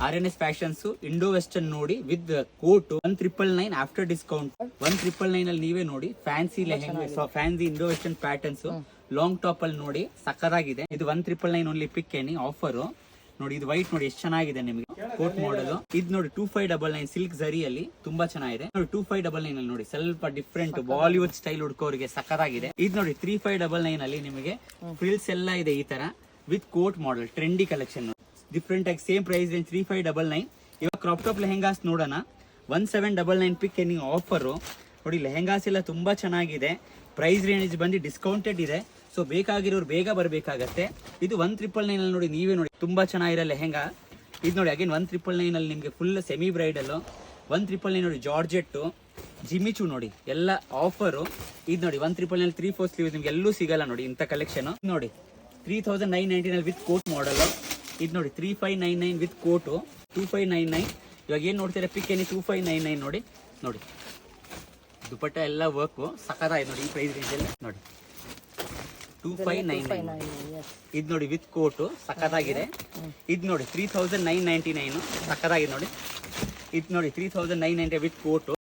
RNS fashions Indo western ನೋಡಿ with coat 1999 after discount 1999 ಅಲ್ಲಿ ನೀವೇ ನೋಡಿ fancy lehenga fancy Indo western patterns long top ಅಲ್ಲಿ ನೋಡಿ ಸಕ್ಕದಾಗಿದೆ. ಇದು 1999 ಓನ್ಲಿ ಪಿಕ್ ಎನಿ ಆಫರ್ ನೋಡಿ. ಇದು ವೈಟ್ ನೋಡಿ ಎಷ್ಟು ಚೆನ್ನಾಗಿದೆ ನಿಮಗೆ ಕೋಟ್ ಮಾಡಲ್. ಇದು ನೋಡಿ 2599 ಸಿಲ್ಕ್ ಜರಿಯಲ್ಲಿ ತುಂಬಾ ಚೆನ್ನಾಗಿದೆ ನೋಡಿ. 2599 ಅಲ್ಲಿ ನೋಡಿ ಸ್ವಲ್ಪ ಡಿಫ್ರೆಂಟ್ ಬಾಲಿವುಡ್ ಸ್ಟೈಲ್ ಹುಡ್ಕೋರಿಗೆ ಸಕ್ಕದಾಗಿದೆ. ಇದು ನೋಡಿ 3599 ಅಲ್ಲಿ ನಿಮಗೆ ಫ್ರಿಲ್ಸ್ ಎಲ್ಲ ಇದೆ ಈ ತರ with coat model trendy collection different ಆಗಿ ಸೇಮ್ ಪ್ರೈಸ್ ರೇಂಜ್ 3599. ಇವಾಗ ಕ್ರಾಪ್ ಟಾಪ್ ಲೆಹೆಂಗಾಸ್ ನೋಡೋಣ. 1799 ಪಿಕ್ ಎನಿ ಆಫರ್ ನೋಡಿ. ಲೆಹೆಂಗಾಸ್ ಎಲ್ಲ ತುಂಬಾ ಚೆನ್ನಾಗಿದೆ. ಪ್ರೈಸ್ ರೇಂಜ್ ಬಂದು ಡಿಸ್ಕೌಂಟೆಡ್ ಇದೆ. ಸೊ ಬೇಕಾಗಿರೋರು ಬೇಗ ಬರಬೇಕಾಗತ್ತೆ. ಇದು 1999 ಅಲ್ಲಿ ನೋಡಿ ನೀವೇ ನೋಡಿ ತುಂಬಾ ಚೆನ್ನಾಗಿರೋ ಲೆಹೆಂಗಾ. ಇದು ನೋಡಿ ಅಗೇನ್ 1999 ಅಲ್ಲಿ ನಿಮಗೆ ಫುಲ್ ಸೆಮಿ ಬ್ರೈಡಲ್ 1999 ನೋಡಿ ಜಾರ್ಜೆಟ್ ಜಿಮಿಚು ನೋಡಿ ಎಲ್ಲ ಆಫರ್. ಇದು ನೋಡಿ 1999 3/4 ಸ್ಲೀವ್ ನಿಮ್ಗೆ ಎಲ್ಲೂ ಸಿಗಲ್ಲ ನೋಡಿ ಇಂಥ ಕಲೆಕ್ಷನ್. ನೋಡಿ 3999 ವಿತ್ ಕೋಟ್ ಮಾಡಲ್. ಇದು ನೋಡಿ 3599 ವಿತ್ ಕೋಟು 2599. ಇವಾಗ ಏನ್ ನೋಡ್ತೀರಾ ಪಿಕ್ ಏನಿ 2599 ನೋಡಿ. ನೋಡಿ ದುಪಟ್ಟ ಎಲ್ಲ ವರ್ಕ್ ಸಖತ್ತಾಗಿದೆ ನೋಡಿ ಈ ಪ್ರೈಸ್ ರೇಂಜ್ ಅಲ್ಲಿ ನೋಡಿ 2599. ಇದು ನೋಡಿ ವಿತ್ ಕೋಟು ಸಖತ್ತಾಗಿದೆ. ಇದು ನೋಡಿ 3999 ಸಖತ್ತಾಗಿದೆ ನೋಡಿ. ಇದು ನೋಡಿ 3999 ವಿತ್ ಕೋಟು